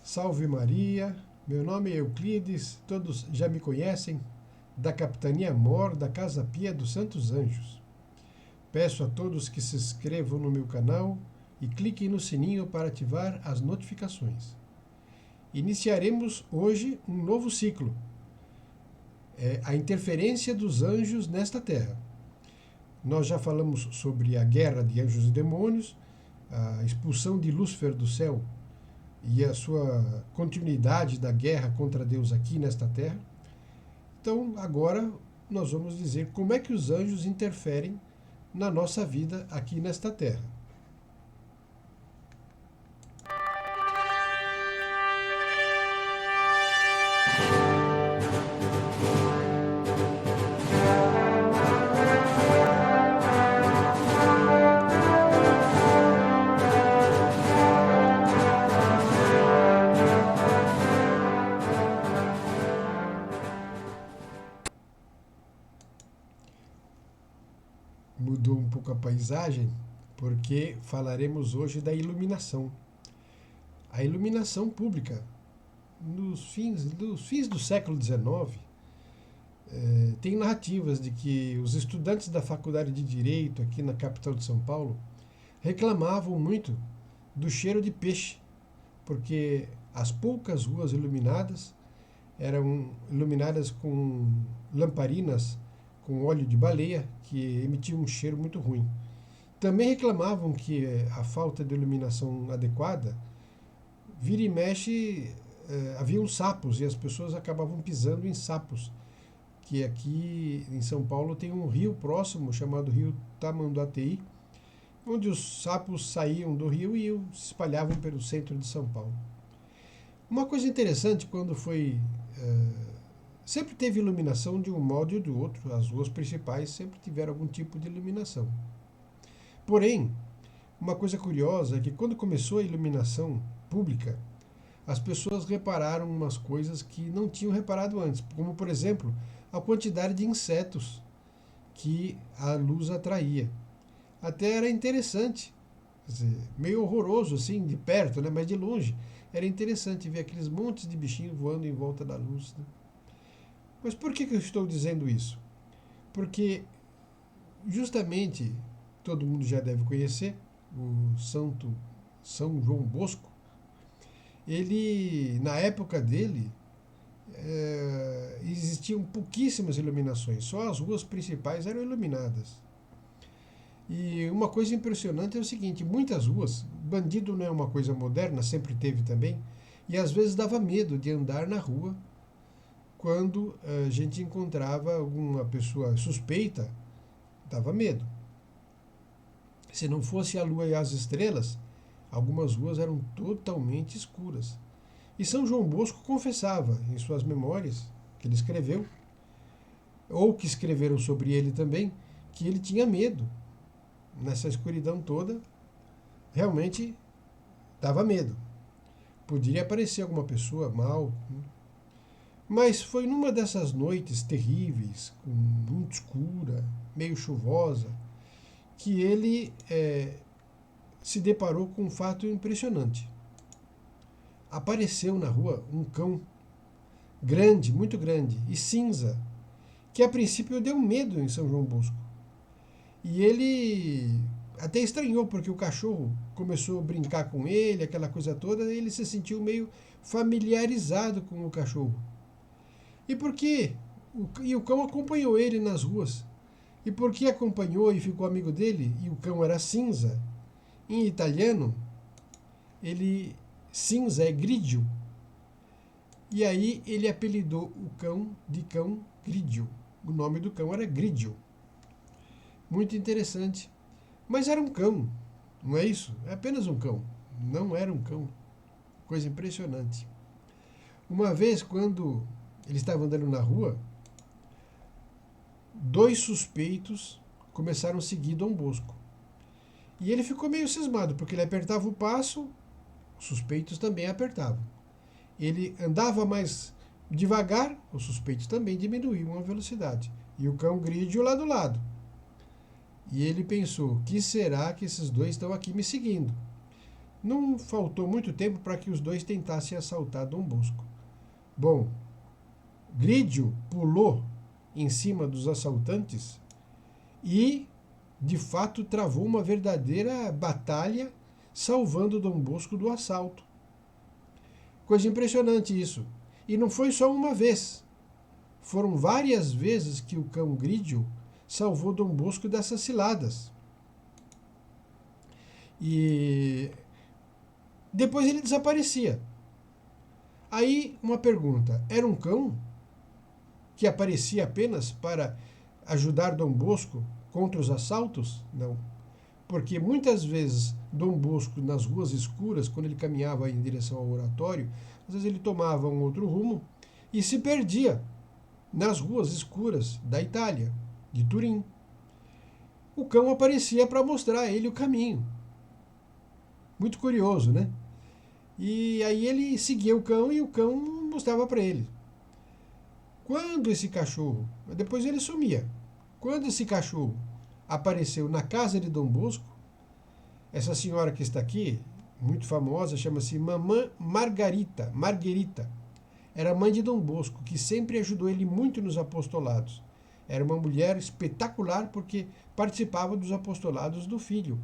Salve Maria, meu nome é Euclides, todos já me conhecem, da Capitania Mor da Casa Pia dos Santos Anjos. Peço a todos que se inscrevam no meu canal e cliquem no sininho para ativar as notificações. Iniciaremos hoje um novo ciclo, a interferência dos anjos nesta terra. Nós já falamos sobre a guerra de anjos e demônios, a expulsão de Lúcifer do céu e a sua continuidade da guerra contra Deus aqui nesta terra. Então, agora nós vamos dizer como é que os anjos interferem na nossa vida aqui nesta terra. Mudou um pouco a paisagem, porque falaremos hoje da iluminação. A iluminação pública. Nos fins do século XIX, tem narrativas de que os estudantes da Faculdade de Direito, aqui na capital de São Paulo, reclamavam muito do cheiro de peixe, porque as poucas ruas iluminadas eram iluminadas com lamparinas com óleo de baleia, que emitia um cheiro muito ruim. Também reclamavam que a falta de iluminação adequada, vira e mexe, haviam sapos e as pessoas acabavam pisando em sapos, que aqui em São Paulo tem um rio próximo chamado Rio Tamanduateí, onde os sapos saíam do rio e se espalhavam pelo centro de São Paulo. Uma coisa interessante, quando foi... sempre teve iluminação de um modo e do outro, as ruas principais sempre tiveram algum tipo de iluminação. Porém, uma coisa curiosa é que quando começou a iluminação pública, as pessoas repararam umas coisas que não tinham reparado antes, como, por exemplo, a quantidade de insetos que a luz atraía. Até era interessante, quer dizer, meio horroroso assim, de perto, né? Mas de longe era interessante ver aqueles montes de bichinhos voando em volta da luz, né? Mas por que eu estou dizendo isso? Porque justamente todo mundo já deve conhecer o santo São João Bosco. Ele, na época dele, existiam pouquíssimas iluminações, só as ruas principais eram iluminadas. E uma coisa impressionante é o seguinte, muitas ruas, bandido não é uma coisa moderna, sempre teve também, e às vezes dava medo de andar na rua quando a gente encontrava alguma pessoa suspeita, dava medo. Se não fosse a lua e as estrelas, algumas ruas eram totalmente escuras. E São João Bosco confessava em suas memórias, que ele escreveu, ou que escreveram sobre ele também, que ele tinha medo. Nessa escuridão toda, realmente dava medo. Poderia aparecer alguma pessoa mal. Mas foi numa dessas noites terríveis, muito escura, meio chuvosa, que ele se deparou com um fato impressionante. Apareceu na rua um cão grande, muito grande, e cinza, que a princípio deu medo em São João Bosco. E ele até estranhou, porque o cachorro começou a brincar com ele, aquela coisa toda, e ele se sentiu meio familiarizado com o cachorro. E por quê? E o cão acompanhou ele nas ruas. E por que acompanhou e ficou amigo dele, e o cão era cinza, em italiano, cinza é gridio. E aí ele apelidou o cão de cão gridio. O nome do cão era Gridio. Muito interessante. Mas era um cão, não é isso? É apenas um cão. Não era um cão. Coisa impressionante. Uma vez, quando ele estava andando na rua, 2 suspeitos começaram a seguir Dom Bosco. E ele ficou meio cismado, porque ele apertava o passo, os suspeitos também apertavam. Ele andava mais devagar, os suspeitos também diminuíam a velocidade. E o cão Gridio lá do lado. E ele pensou, que será que esses dois estão aqui me seguindo? Não faltou muito tempo para que os dois tentassem assaltar Dom Bosco. Bom, Grídio pulou em cima dos assaltantes e, de fato, travou uma verdadeira batalha, salvando Dom Bosco do assalto. Coisa impressionante isso. E não foi só uma vez. Foram várias vezes que o cão Grídio salvou Dom Bosco dessas ciladas. E depois ele desaparecia. Aí uma pergunta: era um cão que aparecia apenas para ajudar Dom Bosco contra os assaltos? Não. Porque muitas vezes Dom Bosco, nas ruas escuras, quando ele caminhava em direção ao oratório, às vezes ele tomava um outro rumo e se perdia nas ruas escuras da Itália, de Turim. O cão aparecia para mostrar a ele o caminho. Muito curioso, né? E aí ele seguia o cão e o cão mostrava para ele. Quando esse cachorro, depois ele sumia. Quando esse cachorro apareceu na casa de Dom Bosco, essa senhora que está aqui, muito famosa, chama-se Mamã Marguerita. Era mãe de Dom Bosco, que sempre ajudou ele muito nos apostolados. Era uma mulher espetacular porque participava dos apostolados do filho.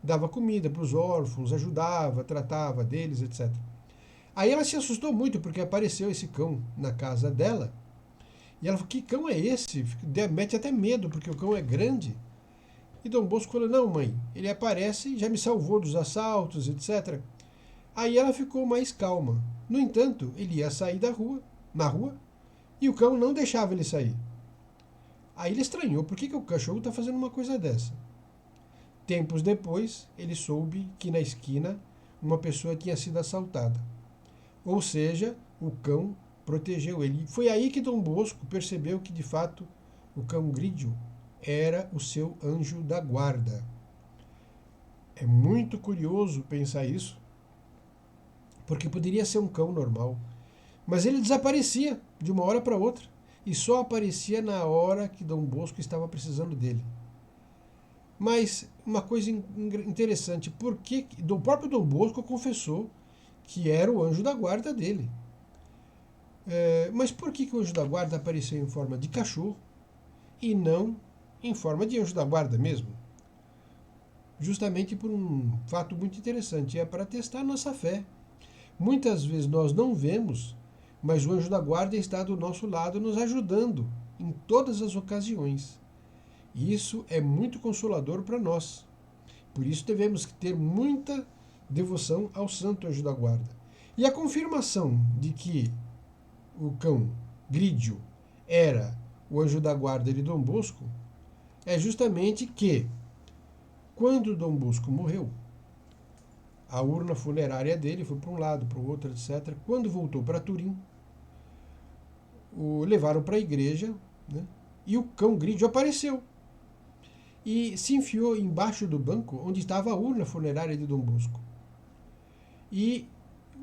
Dava comida para os órfãos, ajudava, tratava deles, etc. Aí ela se assustou muito porque apareceu esse cão na casa dela. E ela falou: que cão é esse? Mete até medo porque o cão é grande. E Dom Bosco falou: não, mãe, ele aparece e já me salvou dos assaltos, etc. Aí ela ficou mais calma. No entanto, ele ia sair na rua, e o cão não deixava ele sair. Aí ele estranhou: por que o cachorro está fazendo uma coisa dessa? Tempos depois, ele soube que na esquina uma pessoa tinha sido assaltada. Ou seja, o cão protegeu ele. Foi aí que Dom Bosco percebeu que, de fato, o cão Grídio era o seu anjo da guarda. É muito curioso pensar isso, porque poderia ser um cão normal, mas ele desaparecia de uma hora para outra e só aparecia na hora que Dom Bosco estava precisando dele. Mas uma coisa interessante, porque o próprio Dom Bosco confessou que era o anjo da guarda dele. Mas por que o anjo da guarda apareceu em forma de cachorro e não em forma de anjo da guarda mesmo? Justamente por um fato muito interessante, é para testar nossa fé. Muitas vezes nós não vemos, mas o anjo da guarda está do nosso lado nos ajudando em todas as ocasiões. E isso é muito consolador para nós. Por isso devemos ter muita devoção ao santo anjo da guarda. E a confirmação de que o cão Grídio era o anjo da guarda de Dom Bosco é justamente que, quando Dom Bosco morreu, a urna funerária dele foi para um lado, para o outro, etc. Quando voltou para Turim, o levaram para a igreja, né, e o cão Grídio apareceu e se enfiou embaixo do banco onde estava a urna funerária de Dom Bosco. E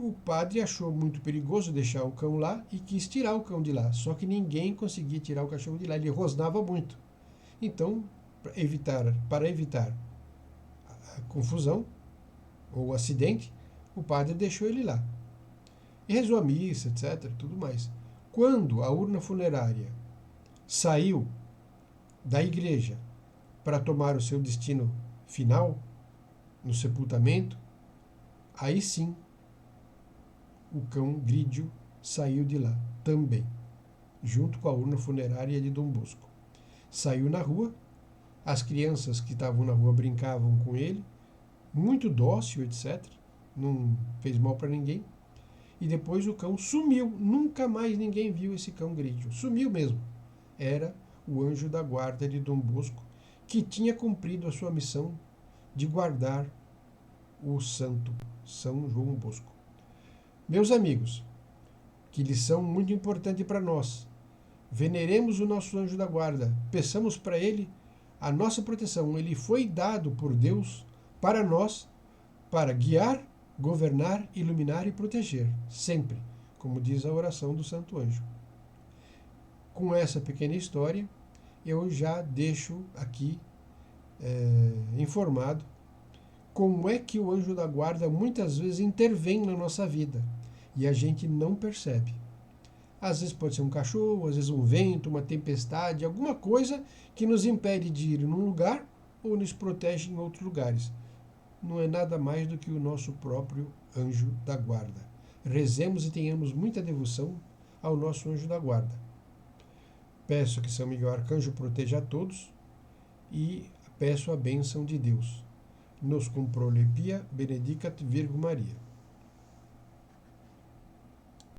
o padre achou muito perigoso deixar o cão lá e quis tirar o cão de lá. Só que ninguém conseguia tirar o cachorro de lá, ele rosnava muito. Então, para evitar a confusão ou o acidente, o padre deixou ele lá. E rezou a missa, etc, tudo mais. Quando a urna funerária saiu da igreja para tomar o seu destino final, no sepultamento, aí sim o cão Grídio saiu de lá também, junto com a urna funerária de Dom Bosco. Saiu na rua, as crianças que estavam na rua brincavam com ele, muito dócil, etc. Não fez mal para ninguém. E depois o cão sumiu, nunca mais ninguém viu esse cão Grídio, sumiu mesmo. Era o anjo da guarda de Dom Bosco, que tinha cumprido a sua missão de guardar o santo São João Bosco. Meus amigos, que lição muito importante para nós. Veneremos o nosso anjo da guarda, peçamos para ele a nossa proteção. Ele foi dado por Deus para nós, para guiar, governar, iluminar e proteger, sempre, como diz a oração do Santo Anjo. Com essa pequena história, eu já deixo aqui informado como é que o anjo da guarda muitas vezes intervém na nossa vida e a gente não percebe. Às vezes pode ser um cachorro, às vezes um vento, uma tempestade, alguma coisa que nos impede de ir num lugar ou nos protege em outros lugares. Não é nada mais do que o nosso próprio anjo da guarda. Rezemos e tenhamos muita devoção ao nosso anjo da guarda. Peço que São Miguel Arcanjo proteja a todos e peço a bênção de Deus. Nos cum prolepia benedicat Virgo Maria.